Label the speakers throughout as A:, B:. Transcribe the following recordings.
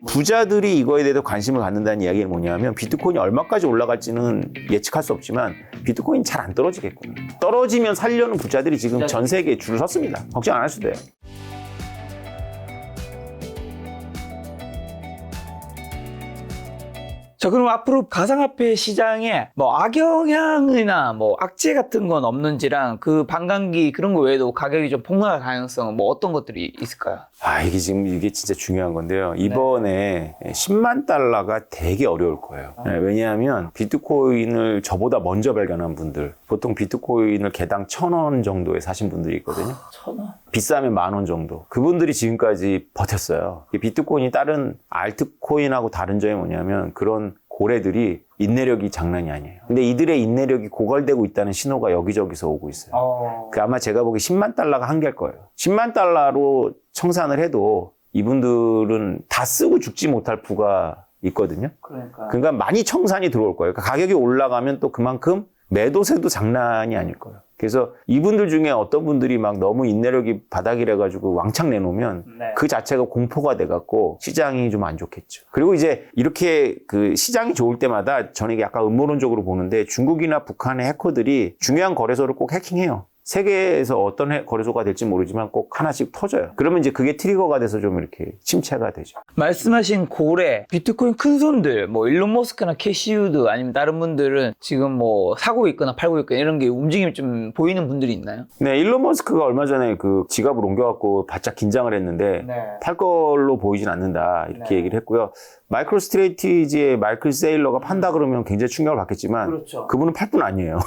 A: 부자들이 이거에 대해서 관심을 갖는다는 이야기는 뭐냐면 비트코인이 얼마까지 올라갈지는 예측할 수 없지만 비트코인 잘 안 떨어지겠구나. 떨어지면 살려는 부자들이 지금 전 세계에 줄을 섰습니다. 걱정 안 하셔도 돼요.
B: 자, 그럼 앞으로 가상화폐 시장에 뭐 악영향이나 뭐 악재 같은 건 없는지랑 그 반감기 그런 거 외에도 가격이 좀 폭락할 가능성은 뭐 어떤 것들이 있을까요?
A: 이게 진짜 중요한 건데요. 이번에 10만 달러가 되게 어려울 거예요. 왜냐하면 비트코인을 저보다 먼저 발견한 분들, 보통 비트코인을 개당 1,000원 정도에 사신 분들이 있거든요.
B: 1,000원?
A: 비싸면 10,000원 정도. 그분들이 지금까지 버텼어요. 비트코인이 다른 알트코인하고 다른 점이 뭐냐면 그런 고래들이 인내력이 장난이 아니에요. 근데 이들의 인내력이 고갈되고 있다는 신호가 여기저기서 오고 있어요. 아마 제가 보기 10만 달러가 한계일 거예요. 10만 달러로 청산을 해도 이분들은 다 쓰고 죽지 못할 부가 있거든요. 그러니까 많이 청산이 들어올 거예요. 그러니까 가격이 올라가면 또 그만큼 매도세도 장난이 아닐 거예요. 그래서 이분들 중에 어떤 분들이 막 너무 인내력이 바닥이라 가지고 왕창 내놓으면 그 자체가 공포가 돼갖고 시장이 좀 안 좋겠죠. 그리고 이제 이렇게 그 시장이 좋을 때마다 저는 이게 약간 음모론적으로 보는데 중국이나 북한의 해커들이 중요한 거래소를 꼭 해킹해요. 세계에서 어떤 거래소가 될지 모르지만 꼭 하나씩 터져요. 그러면 이제 그게 트리거가 돼서 좀 이렇게 침체가 되죠.
B: 말씀하신 고래, 비트코인 큰 손들, 뭐 일론 머스크나 캐시우드 아니면 다른 분들은 지금 뭐 사고 있거나 팔고 있거나 이런 게 움직임이 좀 보이는 분들이 있나요?
A: 네, 일론 머스크가 얼마 전에 그 지갑을 옮겨갖고 바짝 긴장을 했는데 팔 걸로 보이진 않는다 이렇게 얘기를 했고요. 마이크로 스트레이티지의 마이클 세일러가 판다 그러면 굉장히 충격을 받겠지만 그분은 팔 분 아니에요.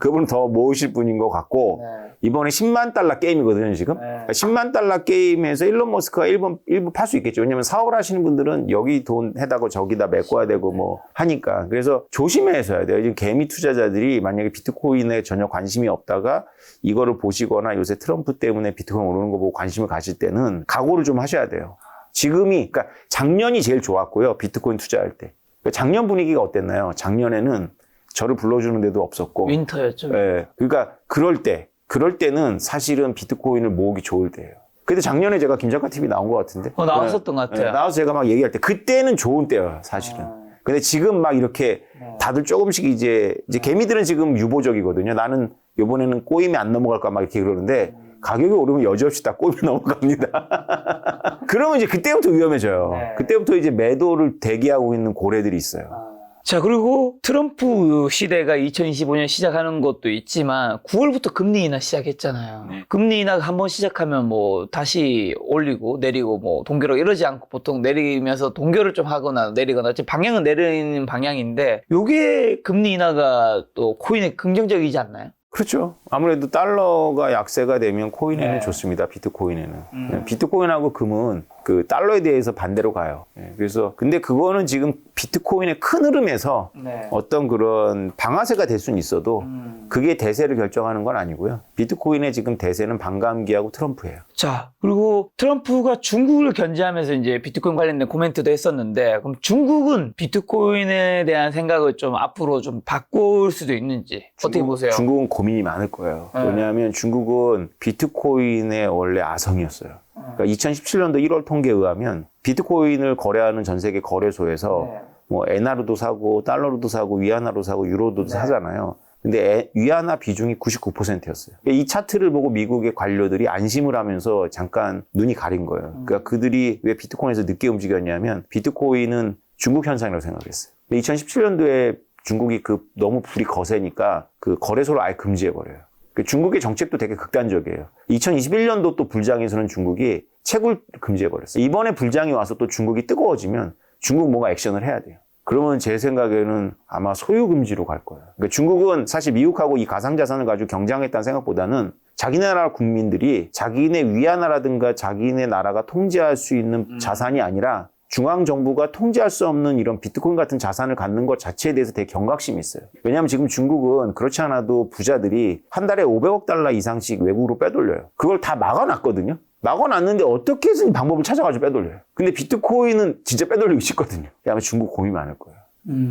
A: 그분은 더 모으실 분인 것 같고 이번에 10만 달러 게임이거든요 지금. 10만 달러 게임에서 일론 머스크가 일부 팔 수 있겠죠. 왜냐면 사업을 하시는 분들은 여기 돈 해다고 저기다 메꿔야 되고 뭐 하니까. 그래서 조심해서 해야 돼요. 지금 개미 투자자들이 만약에 비트코인에 전혀 관심이 없다가 이거를 보시거나 요새 트럼프 때문에 비트코인 오르는 거 보고 관심을 가질 때는 각오를 좀 하셔야 돼요. 그러니까 작년이 제일 좋았고요. 비트코인 투자할 때. 작년 분위기가 어땠나요? 작년에는 저를 불러주는 데도 없었고.
B: 윈터였죠.
A: 네. 그러니까 그럴 때는 사실은 비트코인을 모으기 좋을 때예요. 근데 작년에 제가 김작가 TV 나온 것 같은데.
B: 나왔었던 것 같아요.
A: 네, 나와서 제가 막 얘기할 때 그때는 좋은 때예요, 사실은. 근데 지금 막 이렇게 다들 조금씩 이제 개미들은 지금 유보적이거든요. 나는 이번에는 꼬임이 안 넘어갈까 막 이렇게 그러는데 가격이 오르면 여지없이 다 꼬임이 넘어갑니다. 그러면 이제 그때부터 위험해져요. 그때부터 이제 매도를 대기하고 있는 고래들이 있어요.
B: 자, 그리고 트럼프 시대가 2025년 시작하는 것도 있지만 9월부터 금리 인하 시작했잖아요. 금리 인하가 한번 시작하면 뭐 다시 올리고 내리고 뭐 동결하고 이러지 않고 보통 내리면서 동결을 좀 하거나 내리거나 지금 방향은 내리는 방향인데 요게 금리 인하가 또 코인에 긍정적이지 않나요?
A: 그렇죠. 아무래도 달러가 약세가 되면 코인에는 좋습니다. 비트코인에는. 비트코인하고 금은 그 달러에 대해서 반대로 가요. 그래서 근데 그거는 지금 비트코인의 큰 흐름에서 어떤 그런 방아쇠가 될 수는 있어도 그게 대세를 결정하는 건 아니고요. 비트코인의 지금 대세는 반감기하고 트럼프예요.
B: 자, 그리고 트럼프가 중국을 견제하면서 이제 비트코인 관련된 코멘트도 했었는데 그럼 중국은 비트코인에 대한 생각을 좀 앞으로 좀 바꿀 수도 있는지 어떻게 보세요?
A: 중국은 고민이 많을 거예요. 왜냐하면 중국은 비트코인의 원래 아성이었어요. 그러니까 2017년도 1월 통계에 의하면 비트코인을 거래하는 전 세계 거래소에서 뭐 엔화로도 사고 달러로도 사고 위안화로 사고 유로도 사잖아요. 근데 위안화 비중이 99%였어요. 이 차트를 보고 미국의 관료들이 안심을 하면서 잠깐 눈이 가린 거예요. 그러니까 그들이 왜 비트코인에서 늦게 움직였냐면 비트코인은 중국 현상이라고 생각했어요. 근데 2017년도에 중국이 너무 불이 거세니까 그 거래소를 아예 금지해버려요. 중국의 정책도 되게 극단적이에요. 2021년도 또 불장에서는 중국이 채굴 금지해버렸어요. 이번에 불장이 와서 또 중국이 뜨거워지면 중국 뭔가 액션을 해야 돼요. 그러면 제 생각에는 아마 소유 금지로 갈 거예요. 그러니까 중국은 사실 미국하고 이 가상자산을 가지고 경쟁했다는 생각보다는 자기네 나라 국민들이 자기네 위안화라든가 자기네 나라가 통제할 수 있는 자산이 아니라 중앙정부가 통제할 수 없는 이런 비트코인 같은 자산을 갖는 것 자체에 대해서 되게 경각심이 있어요. 왜냐하면 지금 중국은 그렇지 않아도 부자들이 한 달에 500억 달러 이상씩 외국으로 빼돌려요. 그걸 다 막아놨거든요. 막아놨는데 어떻게든 방법을 찾아가지고 빼돌려요. 근데 비트코인은 진짜 빼돌리기 쉽거든요. 아마 중국 고민이 많을 거예요.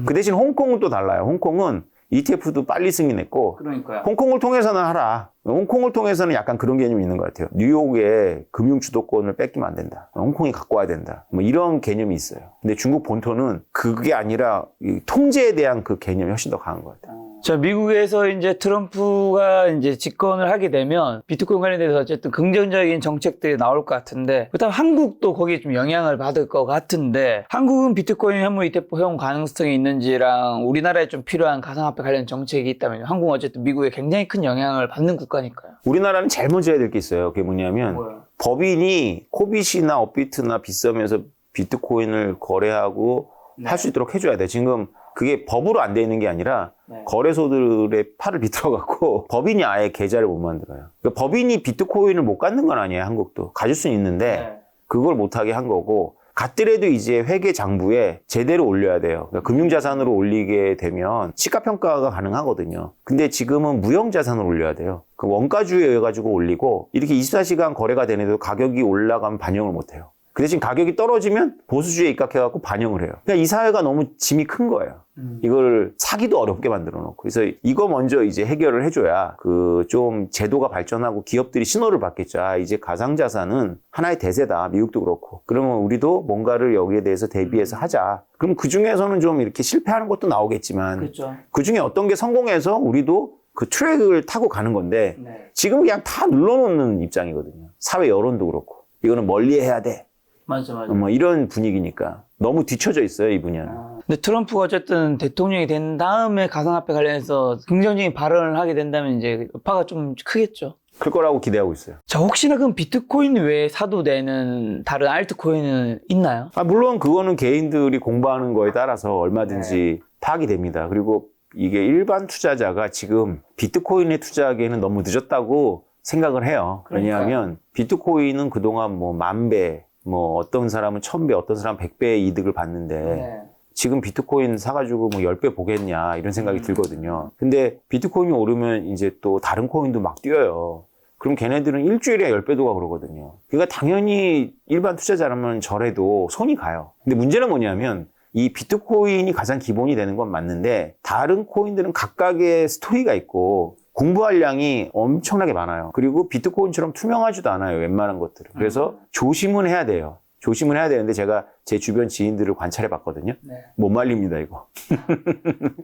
A: 그 대신 홍콩은 또 달라요. 홍콩은 ETF도 빨리 승인했고
B: 그러니까요.
A: 홍콩을 통해서는 하라. 홍콩을 통해서는 약간 그런 개념이 있는 것 같아요. 뉴욕의 금융 주도권을 뺏기면 안 된다. 홍콩이 갖고 와야 된다. 뭐 이런 개념이 있어요. 근데 중국 본토는 그게 아니라 이 통제에 대한 그 개념이 훨씬 더 강한 것 같아요.
B: 자, 미국에서 이제 트럼프가 이제 집권을 하게 되면 비트코인 관련돼서 어쨌든 긍정적인 정책들이 나올 것 같은데, 그다음 한국도 거기에 좀 영향을 받을 것 같은데, 한국은 비트코인 현물 ETF 허용 가능성이 있는지랑 우리나라에 좀 필요한 가상화폐 관련 정책이 있다면, 한국은 어쨌든 미국에 굉장히 큰 영향을 받는 국가니까요.
A: 우리나라는 제일 먼저 해야 될 게 있어요. 그게 뭐냐면
B: 뭐요?
A: 법인이 코빗이나 업비트나 빗썸에서 비트코인을 거래하고 할 수 있도록 해줘야 돼. 지금 그게 법으로 안 돼 있는 게 아니라 거래소들의 팔을 비틀어갖고 법인이 아예 계좌를 못 만들어요. 그러니까 법인이 비트코인을 못 갖는 건 아니에요. 한국도. 가질 수는 있는데 그걸 못하게 한 거고, 갔더라도 이제 회계 장부에 제대로 올려야 돼요. 그러니까 금융자산으로 올리게 되면 시가평가가 가능하거든요. 근데 지금은 무형자산으로 올려야 돼요. 그 원가주에 가지고 올리고 이렇게 24시간 거래가 되는데도 가격이 올라가면 반영을 못 해요. 그 대신 가격이 떨어지면 보수주의에 입각해갖고 반영을 해요. 그러니까 이 사회가 너무 짐이 큰 거예요. 이걸 사기도 어렵게 만들어 놓고. 그래서 이거 먼저 이제 해결을 해줘야 그 좀 제도가 발전하고 기업들이 신호를 받겠죠. 아, 이제 가상자산은 하나의 대세다. 미국도 그렇고. 그러면 우리도 뭔가를 여기에 대해서 대비해서 하자. 그럼 그 중에서는 좀 이렇게 실패하는 것도 나오겠지만,
B: 그렇죠.
A: 그 중에 어떤 게 성공해서 우리도 그 트랙을 타고 가는 건데, 지금 그냥 다 눌러놓는 입장이거든요. 사회 여론도 그렇고. 이거는 멀리 해야 돼.
B: 맞아.
A: 뭐 이런 분위기니까 너무 뒤쳐져 있어요, 이 분야는.
B: 근데 트럼프가 어쨌든 대통령이 된 다음에 가상화폐 관련해서 긍정적인 발언을 하게 된다면 이제 여파가 좀 크겠죠.
A: 클 거라고 기대하고 있어요.
B: 자, 혹시나 그럼 비트코인 외에 사도 되는 다른 알트코인은 있나요?
A: 아, 물론 그거는 개인들이 공부하는 거에 따라서 얼마든지 파악이 됩니다. 그리고 이게 일반 투자자가 지금 비트코인에 투자하기에는 너무 늦었다고 생각을 해요. 왜냐하면 비트코인은 그동안 뭐 10,000배, 뭐 어떤 사람은 1,000배, 어떤 사람은 100배의 이득을 봤는데 지금 비트코인 사가지고 뭐 10배 보겠냐 이런 생각이 들거든요. 근데 비트코인이 오르면 이제 또 다른 코인도 막 뛰어요. 그럼 걔네들은 일주일에 10배도 가 그러거든요. 그러니까 당연히 일반 투자자라면 저래도 손이 가요. 근데 문제는 뭐냐면 이 비트코인이 가장 기본이 되는 건 맞는데 다른 코인들은 각각의 스토리가 있고 공부할 양이 엄청나게 많아요. 그리고 비트코인처럼 투명하지도 않아요, 웬만한 것들은. 그래서 조심은 해야 돼요. 조심은 해야 되는데 제가 제 주변 지인들을 관찰해 봤거든요. 못 말립니다, 이거.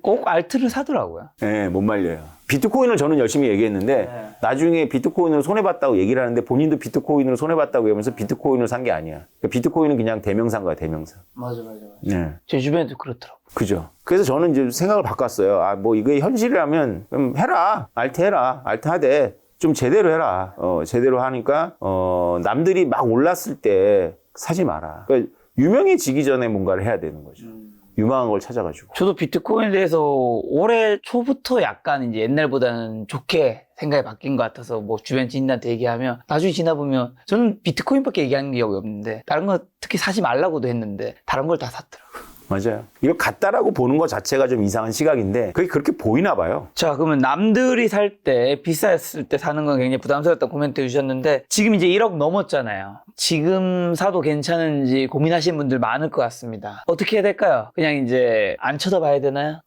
B: 꼭 알트를 사더라고요.
A: 네, 못 말려요. 비트코인을 저는 열심히 얘기했는데 나중에 비트코인을 손해봤다고 얘기를 하는데 본인도 비트코인으로 손해봤다고 하면서 비트코인을 산 게 아니야. 그러니까 비트코인은 그냥 대명사인 거야, 대명사.
B: 맞아.
A: 네.
B: 제 주변에도 그렇더라고요.
A: 그죠. 그래서 저는 이제 생각을 바꿨어요. 아, 뭐 이게 현실이라면 그럼 해라. 알트 해라. 알트 하되 좀 제대로 해라. 제대로 하니까 남들이 막 올랐을 때 사지 마라. 그러니까 유명해지기 전에 뭔가를 해야 되는 거죠. 유망한 걸 찾아가지고.
B: 저도 비트코인에 대해서 올해 초부터 약간 이제 옛날보다는 좋게 생각이 바뀐 것 같아서 뭐 주변 지인들한테 얘기하면 나중에 지나보면 저는 비트코인밖에 얘기하는 기억이 없는데 다른 거 특히 사지 말라고도 했는데 다른 걸 다 샀더라고요.
A: 맞아요. 이걸 같다라고 보는 것 자체가 좀 이상한 시각인데 그게 그렇게 보이나 봐요.
B: 자, 그러면 남들이 살 때 비쌌을 때 사는 건 굉장히 부담스럽다고 코멘트 해주셨는데 지금 이제 1억 넘었잖아요. 지금 사도 괜찮은지 고민하시는 분들 많을 것 같습니다. 어떻게 해야 될까요? 그냥 이제 안 쳐다봐야 되나요?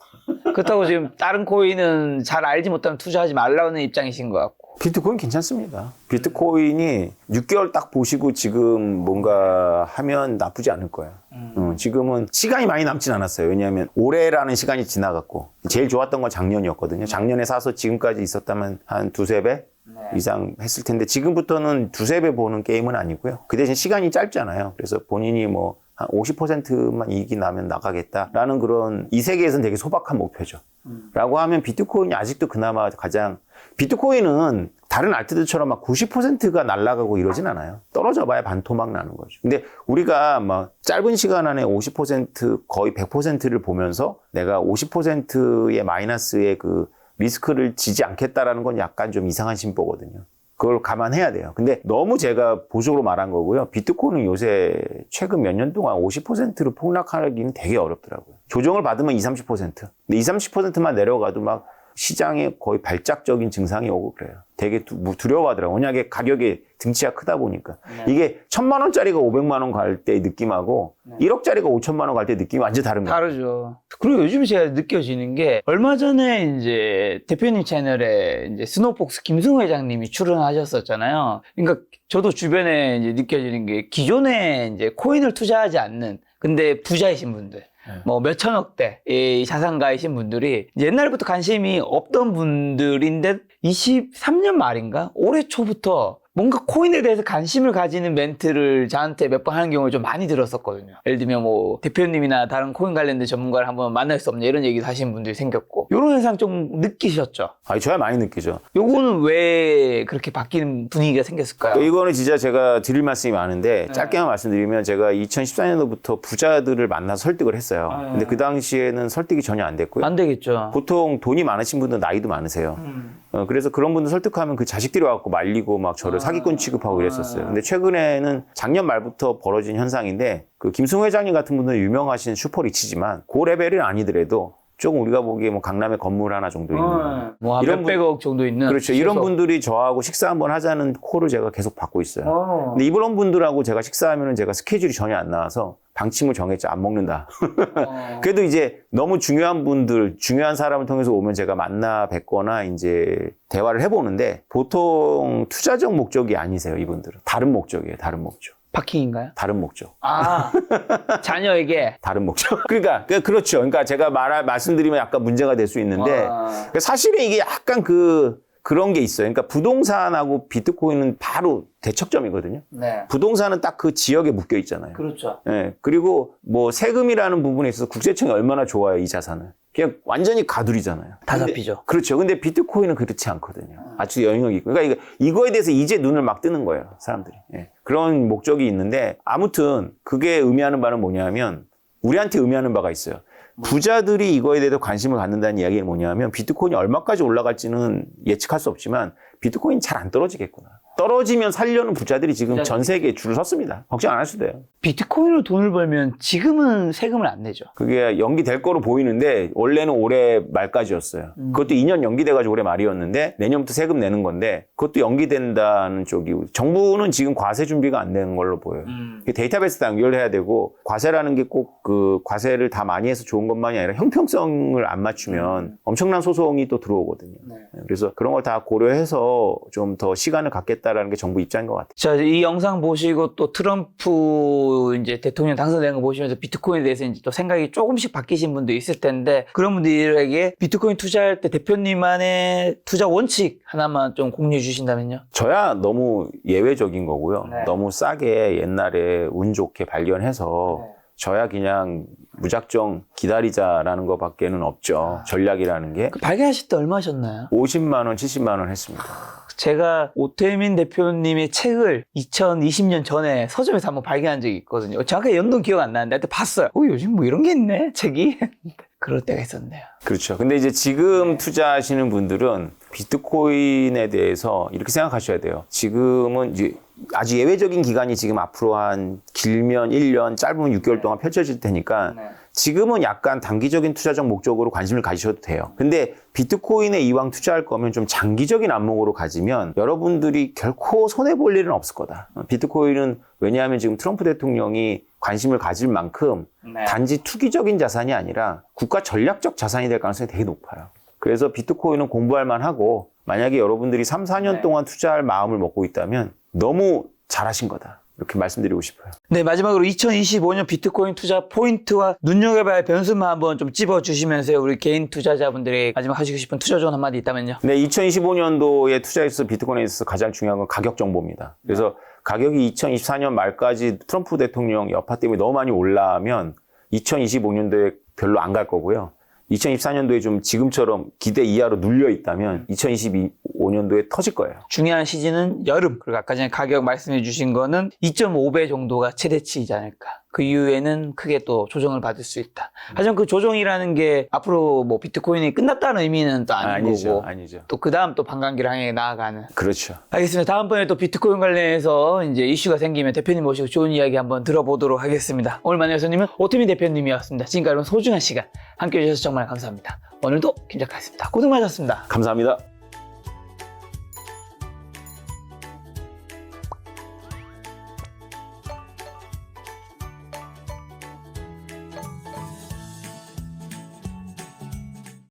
B: 그렇다고 지금 다른 코인은 잘 알지 못하면 투자하지 말라는 입장이신 것 같고.
A: 비트코인 괜찮습니다. 비트코인이 6개월 딱 보시고 지금 뭔가 하면 나쁘지 않을 거예요. 지금은 시간이 많이 남진 않았어요. 왜냐하면 올해라는 시간이 지나갔고 제일 좋았던 건 작년이었거든요. 작년에 사서 지금까지 있었다면 한 2-3배 이상 했을 텐데 지금부터는 2-3배 보는 게임은 아니고요. 그 대신 시간이 짧잖아요. 그래서 본인이 뭐 한 50%만 이익이 나면 나가겠다라는 그런 이 세계에서는 되게 소박한 목표죠. 라고 하면 비트코인이 아직도 그나마 가장 비트코인은 다른 알트들처럼 막 90%가 날아가고 이러진 않아요. 떨어져 봐야 반토막 나는 거죠. 근데 우리가 막 짧은 시간 안에 50% 거의 100%를 보면서 내가 50%의 마이너스의 그 리스크를 지지 않겠다라는 건 약간 좀 이상한 심보거든요. 그걸 감안해야 돼요. 근데 너무 제가 보수적으로 말한 거고요. 비트코인은 요새 최근 몇 년 동안 50%로 폭락하기는 되게 어렵더라고요. 조정을 받으면 20-30%. 근데 20-30%만 내려가도 막 시장에 거의 발작적인 증상이 오고 그래요. 되게 두려워하더라고요. 워낙에 가격이 등치가 크다 보니까. 이게 1,000만 원짜리가 500만 원 갈 때 느낌하고 1억짜리가 5천만 원 갈 때 느낌이 완전 다른 거예요.
B: 다르죠. 그리고 요즘 제가 느껴지는 게 얼마 전에 이제 대표님 채널에 이제 스노우폭스 김승호 회장님이 출연하셨었잖아요. 그러니까 저도 주변에 이제 느껴지는 게 기존에 이제 코인을 투자하지 않는 근데 부자이신 분들 뭐 몇천억대 이 자산가이신 분들이 옛날부터 관심이 없던 분들인데 23년 말인가? 올해 초부터 뭔가 코인에 대해서 관심을 가지는 멘트를 저한테 몇 번 하는 경우를 좀 많이 들었었거든요. 예를 들면 뭐 대표님이나 다른 코인 관련된 전문가를 한번 만날 수 없냐 이런 얘기도 하시는 분들이 생겼고 이런 현상 좀 느끼셨죠?
A: 아니, 저야 많이 느끼죠.
B: 요거는 왜 그렇게 바뀌는 분위기가 생겼을까요?
A: 이거는 진짜 제가 드릴 말씀이 많은데 짧게만 말씀드리면 제가 2014년도부터 부자들을 만나서 설득을 했어요. 근데 그 당시에는 설득이 전혀 안 됐고요.
B: 안 되겠죠.
A: 보통 돈이 많으신 분들 나이도 많으세요. 그래서 그런 분들 설득하면 그 자식들이 와갖고 말리고 막 저를 사기꾼 취급하고 그랬었어요. 근데 최근에는 작년 말부터 벌어진 현상인데 그 김승호 회장님 같은 분들은 유명하신 슈퍼리치지만 그 레벨은 아니더라도 조금 우리가 보기에 뭐 강남에 건물 하나 정도 있는
B: 뭐
A: 이런
B: 몇백억 정도 있는
A: 그렇죠. 이런 분들이 저하고 식사 한번 하자는 콜을 제가 계속 받고 있어요. 근데 이런 분들하고 제가 식사하면은 제가 스케줄이 전혀 안 나와서 방침을 정했죠. 안 먹는다. 그래도 이제 너무 중요한 분들, 중요한 사람을 통해서 오면 제가 만나 뵙거나 이제 대화를 해보는데 보통 투자적 목적이 아니세요. 이분들은. 다른 목적이에요. 다른 목적.
B: 파킹인가요?
A: 다른 목적.
B: 아, 자녀에게.
A: 다른 목적. 그러니까 그렇죠. 그러니까 제가 말씀드리면 약간 문제가 될 수 있는데 그러니까 사실은 이게 약간 그런 게 있어요. 그러니까 부동산하고 비트코인은 바로 대척점이거든요.
B: 네.
A: 부동산은 딱 그 지역에 묶여 있잖아요.
B: 그렇죠.
A: 예. 그리고 뭐 세금이라는 부분에 있어서 국세청이 얼마나 좋아요, 이 자산을. 그냥 완전히 가두리잖아요.
B: 다
A: 근데,
B: 잡히죠.
A: 그렇죠. 근데 비트코인은 그렇지 않거든요. 아주 영역이 있고. 그러니까 이거에 대해서 이제 눈을 막 뜨는 거예요, 사람들이. 예. 그런 목적이 있는데 아무튼 그게 의미하는 바는 뭐냐면 우리한테 의미하는 바가 있어요. 부자들이 이거에 대해서 관심을 갖는다는 이야기는 뭐냐면 비트코인이 얼마까지 올라갈지는 예측할 수 없지만 비트코인 잘 안 떨어지겠구나. 떨어지면 살려는 부자들이 지금 전 세계에 줄을 섰습니다. 걱정 안 하셔도 돼요.
B: 비트코인으로 돈을 벌면 지금은 세금을 안 내죠.
A: 그게 연기될 거로 보이는데 원래는 올해 말까지였어요. 그것도 2년 연기돼가지고 올해 말이었는데 내년부터 세금 내는 건데 그것도 연기된다는 쪽이 정부는 지금 과세 준비가 안 되는 걸로 보여요. 데이터베이스 다 연결해야 되고 과세라는 게 꼭 그 과세를 다 많이 해서 좋은 것만이 아니라 형평성을 안 맞추면 엄청난 소송이 또 들어오거든요. 그래서 그런 걸 다 고려해서 좀 더 시간을 갖겠다라는 게 정부 입장인 것 같아요.
B: 자, 이 영상 보시고 또 트럼프 이제 대통령 당선된 거 보시면서 비트코인에 대해서 이제 또 생각이 조금씩 바뀌신 분도 있을 텐데 그런 분들에게 비트코인 투자할 때 대표님만의 투자 원칙 하나만 좀 공유해 주신다면요?
A: 저야 너무 예외적인 거고요.
B: 네.
A: 너무 싸게 옛날에 운 좋게 발견해서 저야 그냥 무작정 기다리자라는 것밖에는 없죠. 전략이라는 게.
B: 그 발견하실 때 얼마 하셨나요?
A: 50만 원, 70만 원 했습니다.
B: 제가 오태민 대표님의 책을 2020년 전에 서점에서 한번 발견한 적이 있거든요. 정확하게 연도는 기억 안 나는데 하여튼 봤어요. 요즘 뭐 이런 게 있네, 책이. 그럴 때가 있었네요.
A: 그렇죠. 근데 이제 지금 투자하시는 분들은 비트코인에 대해서 이렇게 생각하셔야 돼요. 지금은 이제 아주 예외적인 기간이 지금 앞으로 한 길면 1년, 짧으면 6개월 동안 펼쳐질 테니까 지금은 약간 단기적인 투자적 목적으로 관심을 가지셔도 돼요. 근데 비트코인에 이왕 투자할 거면 좀 장기적인 안목으로 가지면 여러분들이 결코 손해볼 일은 없을 거다. 비트코인은 왜냐하면 지금 트럼프 대통령이 관심을 가질 만큼 단지 투기적인 자산이 아니라 국가 전략적 자산이 될 가능성이 되게 높아요. 그래서 비트코인은 공부할 만하고 만약에 여러분들이 3, 4년 동안 투자할 마음을 먹고 있다면 너무 잘하신 거다. 이렇게 말씀드리고 싶어요.
B: 네, 마지막으로 2025년 비트코인 투자 포인트와 눈여겨봐야 할 변수만 한번 좀 찝어주시면서요. 우리 개인 투자자분들이 마지막 하시고 싶은 투자 조언 한마디 있다면요.
A: 네, 2025년도에 투자에 있어서 비트코인에 있어서 가장 중요한 건 가격 정보입니다. 그래서 가격이 2024년 말까지 트럼프 대통령 여파 때문에 너무 많이 올라가면 2025년도에 별로 안 갈 거고요. 2024년도에 좀 지금처럼 기대 이하로 눌려 있다면 2025년도에 터질 거예요.
B: 중요한 시즌은 여름. 그리고 아까 전에 가격 말씀해 주신 거는 2.5배 정도가 최대치이지 않을까. 그 이후에는 크게 또 조정을 받을 수 있다. 하지만 그 조정이라는 게 앞으로 뭐 비트코인이 끝났다는 의미는 또 아닌 거고.
A: 아니죠.
B: 또 그 다음 또 반감기를 향해 나아가는.
A: 그렇죠.
B: 알겠습니다. 다음번에 또 비트코인 관련해서 이제 이슈가 생기면 대표님 모시고 좋은 이야기 한번 들어보도록 하겠습니다. 오늘 만난 교수님은 오태민 대표님이었습니다. 지금까지 여러분 소중한 시간 함께 해주셔서 정말 감사합니다. 오늘도 김 작가였습니다. 고생 많으셨습니다.
A: 감사합니다.